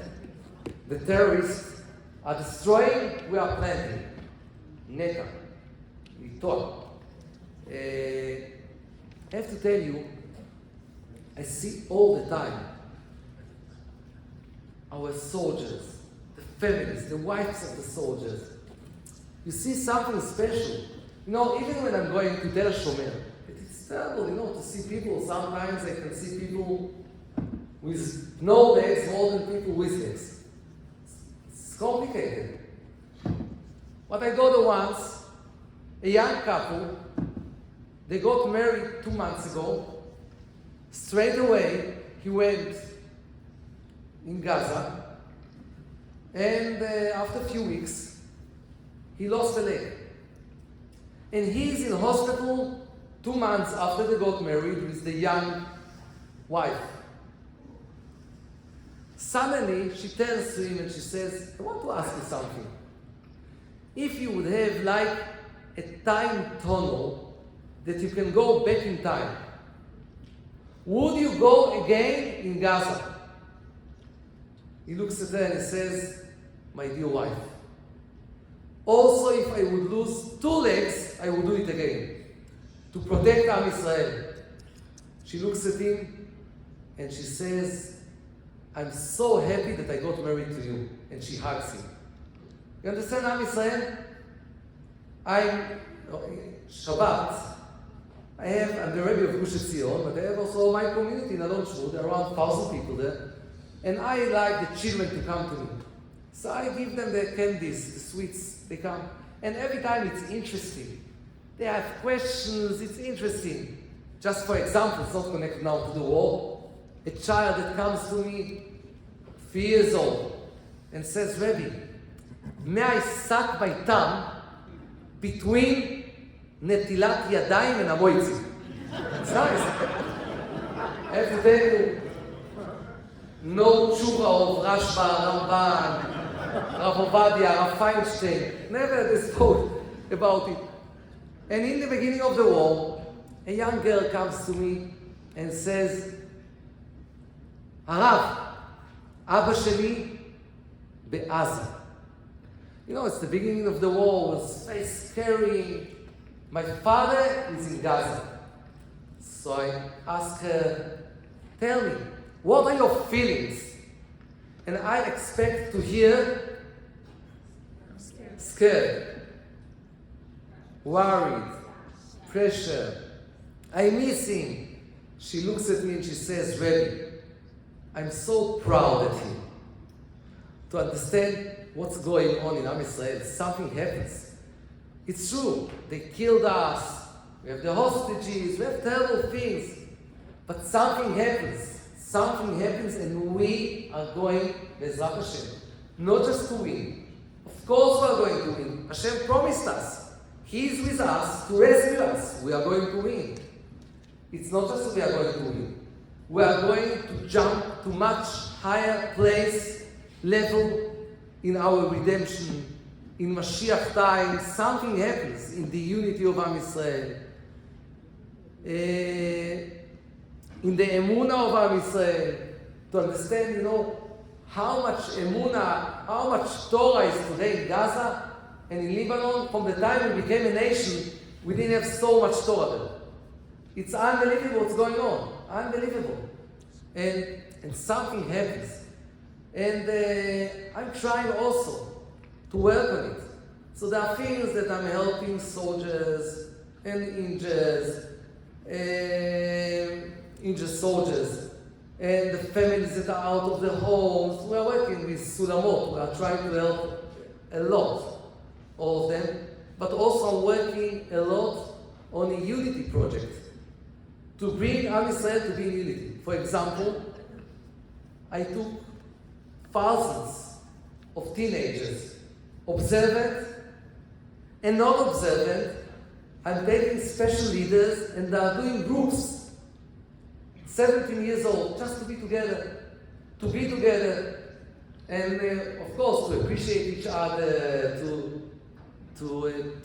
The terrorists are destroying, we are planting. Neta. I have to tell you, I see all the time our soldiers, the families, the wives of the soldiers. You see something special. You know, even when I'm going to Del Shomer, it's terrible, you know, to see people. Sometimes I can see people with no legs more than people with legs. It's complicated. But I go there once, a young couple, they got married 2 months ago. Straight away, he went in Gaza, and after a few weeks, he lost a leg. And he's in hospital 2 months after they got married with the young wife. Suddenly, she turns to him and she says, I want to ask you something. If you would have like a time tunnel that you can go back in time, would you go again in Gaza? He looks at her and he says, my dear wife, also if I would lose 2 legs, I would do it again, to protect Am Israel. She looks at him and she says, I'm so happy that I got married to you. And she hugs him. You understand, Am Israel? Shabbat. I'm the Rebbe of Gush Etzion, but I have also my community in Alon Shvut. There are around 1,000 people there. And I like the children to come to me. So I give them the candies, the sweets, they come. And every time it's interesting. They have questions, it's interesting. Just for example, it's not connected now to the war. A child that comes to me, 3 years old, and says, Rebbe, may I suck my tongue between Netilat Yadayim and Amoitzim? It's nice. I have to tell you, no tshuva of Rashba, Ramban, Rav Ovadia, Rav Feinstein, never they spoke about it. And in the beginning of the war, a young girl comes to me and says, Harav, Abba Sheli be'Aza. You know, it's the beginning of the war, it was very scary. My father is in Gaza. So I ask her, tell me, what are your feelings? And I expect to hear scared, worried, pressure. I miss him. She looks at me and she says, Rebbe, I'm so proud of him. To understand what's going on in Am Israel, something happens. It's true, they killed us we have the hostages, we have terrible things. But something happens. Something happens and we are going, Bezrat Hashem, not just to win. Of course we are going to win. Hashem promised us. He is with us to rescue us. We are going to win. It's not just we are going to win. We are going to jump to much higher level in our redemption. In Mashiach time, something happens in the unity of Am Yisrael. In the emunah of Am Yisrael, to understand, how much emunah, how much Torah is today in Gaza and in Lebanon. From the time we became a nation, we didn't have so much Torah there. It's unbelievable what's going on. Unbelievable. And something happens. And I'm trying also to work on it. So there are things that I'm helping soldiers and injured soldiers and the families that are out of their homes. We are working with Sulamot. We are trying to help a lot, all of them. But also I'm working a lot on a unity project to bring Am Yisrael to be in unity. For example, I took thousands of teenagers, observant and not observant. I'm taking special leaders and they are doing groups, 17 years old, just to be together, and of course to appreciate each other, to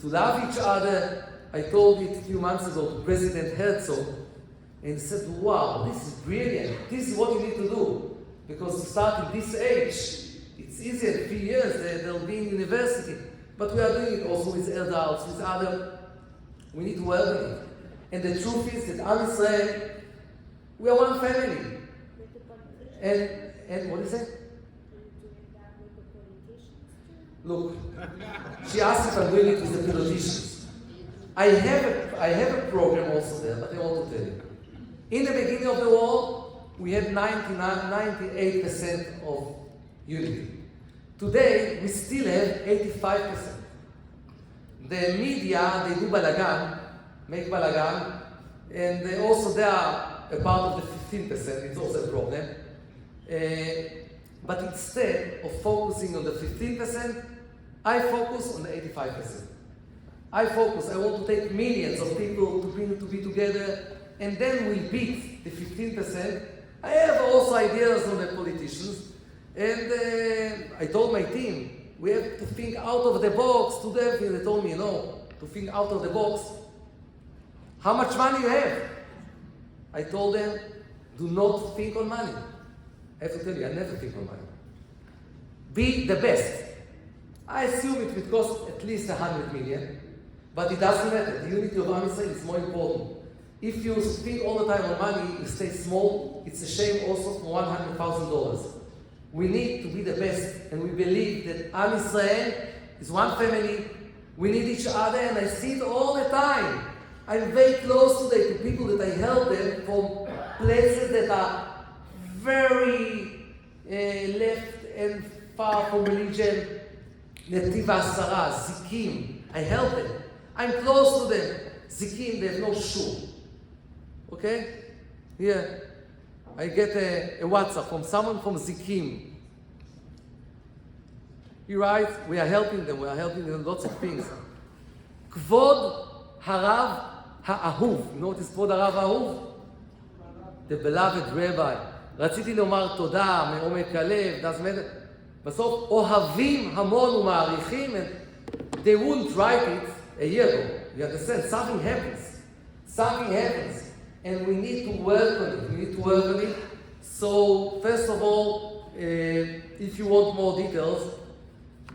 love each other. I told it a few months ago to President Herzog, and he said, wow, this is brilliant. This is what you need to do. Because to start at this age, it's easier. In a few years, they'll be in university. But we are doing it also with adults, with other. We need to work on it. And the truth is that Am Yisrael, we are one family. And what is it? Look, she asked if I'm doing it with the politicians. I have a program also there, but I want to tell you. In the beginning of the war, we had 98% of unity. Today, we still have 85%. The media, they do balagan, make balagan, and they are a part of the 15%, it's also a problem. But instead of focusing on the 15%, I focus on the 85%. I want to take millions of people to bring to be together, and then we beat the 15%. I have also ideas on the politicians, and I told my team, we have to think out of the box. To them, they told me, no, to think out of the box. How much money you have? I told them, do not think on money. I have to tell you, I never think on money. Be the best. I assume it would cost at least 100 million, but it doesn't matter. The unity of Am Yisrael is more important. If you think all the time on money, you stay small. It's a shame also for $100,000. We need to be the best, and we believe that Am Yisrael is one family. We need each other, and I see it all the time. I'm very close today to people that I help them from places that are very left and far from religion. Netiv Asara, Zikim. I help them. I'm close to them. Zikim, they have no shoe. Okay? Here, I get a WhatsApp from someone from Zikim. He writes, we are helping them lots of things. Kvod Harav Ha'ahuv. You know what is Kvod Harav Ha'ahuv? The beloved rabbi. רציתי לומר תודה מעומק הלב, doesn't matter. בסוף אוהבים המון ומעריכים, and they wouldn't write it a year ago. You understand? Something happens. And we need to work on it. So, first of all, if you want more details,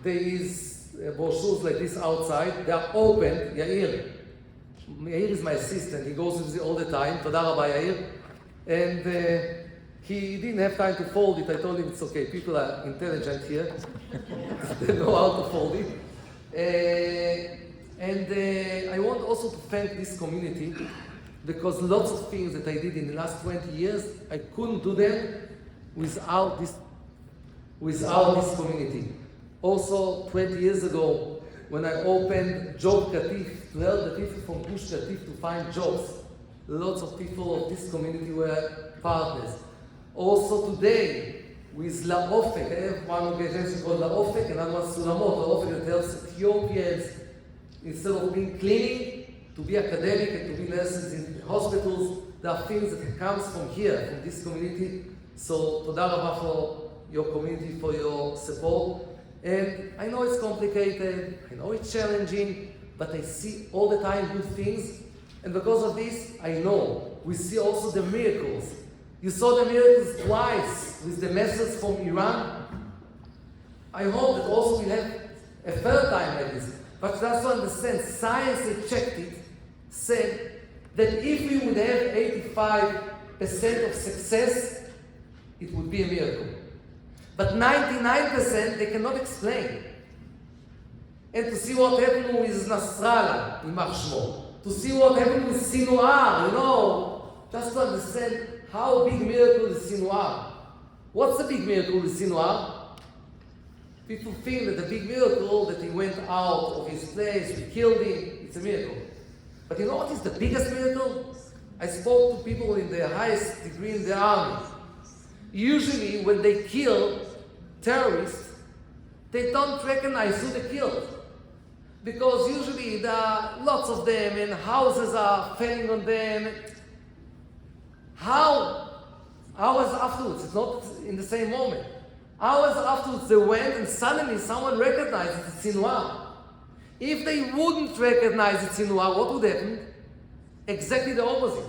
there is brochures like this outside. They are open. Yair is my assistant. He goes with me all the time. Toda Rabba Yair. And he didn't have time to fold it. I told him it's okay. People are intelligent here. They know how to fold it. And I want also to thank this community, because lots of things that I did in the last 20 years, I couldn't do them without this community. Also, 20 years ago, when I opened Job Katif to help the people from Gush Katif to find jobs. Lots of people of this community were partners. Also today, with Laofek, I have one organization called Laofek, another one Sulamot. Laofek that helps Ethiopians, instead of being cleaning, to be academic and to be nurses in hospitals. There are things that comes from here, from this community. So, Toda Rabba for your community, for your support. And I know it's complicated, I know it's challenging, but I see all the time good things. And because of this, I know we see also the miracles. You saw the miracles twice with the message from Iran. I hope that also we have a third time like this. But just to understand, science that checked it, said that if we would have 85% of success, it would be a miracle. But 99% they cannot explain. And to see what happened with Nasrallah, Imach Shmo, to see what happened with Sinwar, just to understand how big miracle is Sinwar. What's the big miracle with Sinwar? People feel that the big miracle that he went out of his place, we killed him, it's a miracle. But you know what is the biggest miracle? I spoke to people in the highest degree in the army. Usually when they kill terrorists, they don't recognize who they killed. Because usually there are lots of them and houses are falling on them. Hours afterwards, it's not in the same moment. Hours afterwards they went and suddenly someone recognized it's Sinwar. If they wouldn't recognize it's Sinwar, what would happen? Exactly the opposite.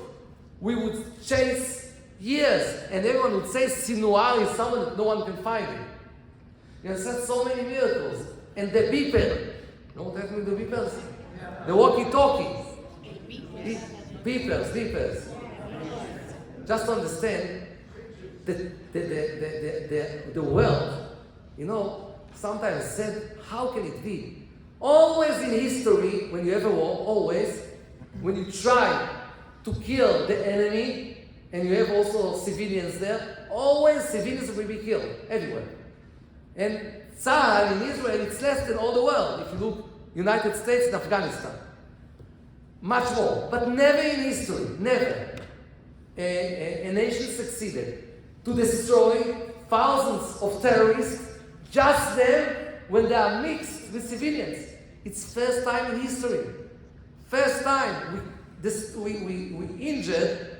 We would chase years and everyone would say Sinwar is someone that no one can find him. You understand? So many miracles. And the beeper. You know what happened with the beepers? The walkie-talkies. Beepers. Just to understand the world, sometimes said, how can it be? Always in history, when you have a war, always, when you try to kill the enemy, and you have also civilians there, always civilians will be killed, everywhere. And Tzahal in Israel, it's less than all the world. If you look, United States and Afghanistan. Much more. But never in history, never, a nation succeeded to destroy thousands of terrorists, just them, when they are mixed with civilians. It's first time in history. First time we injured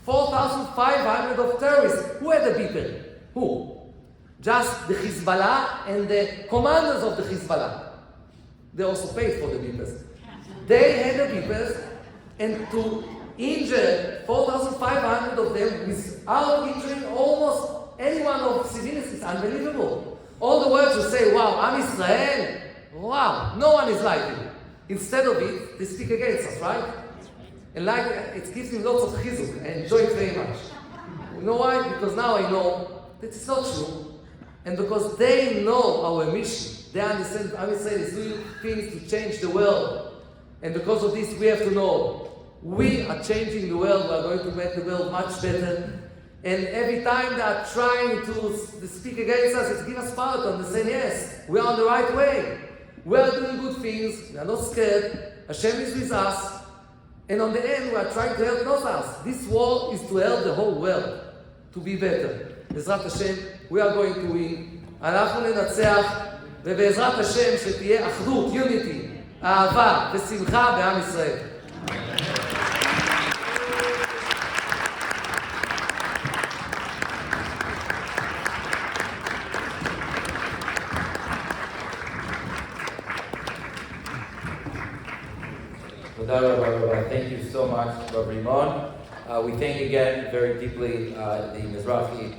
4,500 of terrorists. Who had the people? Who? Just the Hezbollah and the commanders of the Hezbollah. They also paid for the beepers. They had the beepers, and to injure 4,500 of them without injuring almost anyone of civilians is unbelievable. All the world will say, wow, Am Israel, wow, no one is like you. Instead of it, they speak against us, right? And like, it gives me lots of chizuk. I enjoy it very much. You know why? Because now I know that it's not true. And because they know our mission, they understand Am Israel is doing things to change the world. And because of this, we have to know we are changing the world. We are going to make the world much better. And every time they are trying to speak against us, it's give us power to say, yes, we are on the right way. We are doing good things. We are not scared. Hashem is with us. And on the end, we are trying to help not us. This war is to help the whole world to be better. בעזרת השם, we are going to win. אנחנו ננצח, ובעזרת השם שתהיה אחדות, unity, אהבה ושמחה בעם ישראל. Thank you so much, Rav Rimon. We thank again very deeply the Mizrahi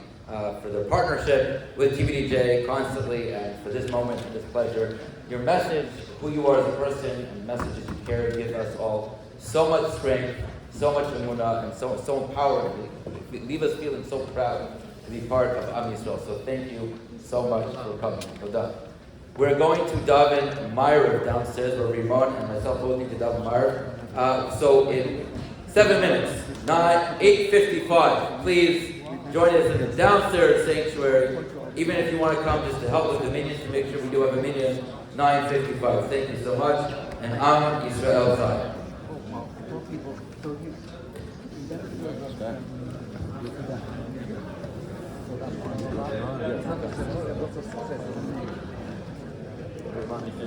for their partnership with TBDJ constantly, and for this moment, for this pleasure. Your message, who you are as a person, and the messages you carry give us all so much strength, so much emunah, and so empowering. Leave us feeling so proud to be part of Am Yisrael. So thank you so much for coming. Toda. We're going to daven Ma'ariv downstairs, where Rimon and myself both need to daven Ma'ariv. So in 7 minutes, 8:55, please Join us in the downstairs sanctuary. Even if you want to come just to help with the minions, to make sure we do have a minion, 9:55. Thank you so much. And Am Yisrael Chai. Magnifique.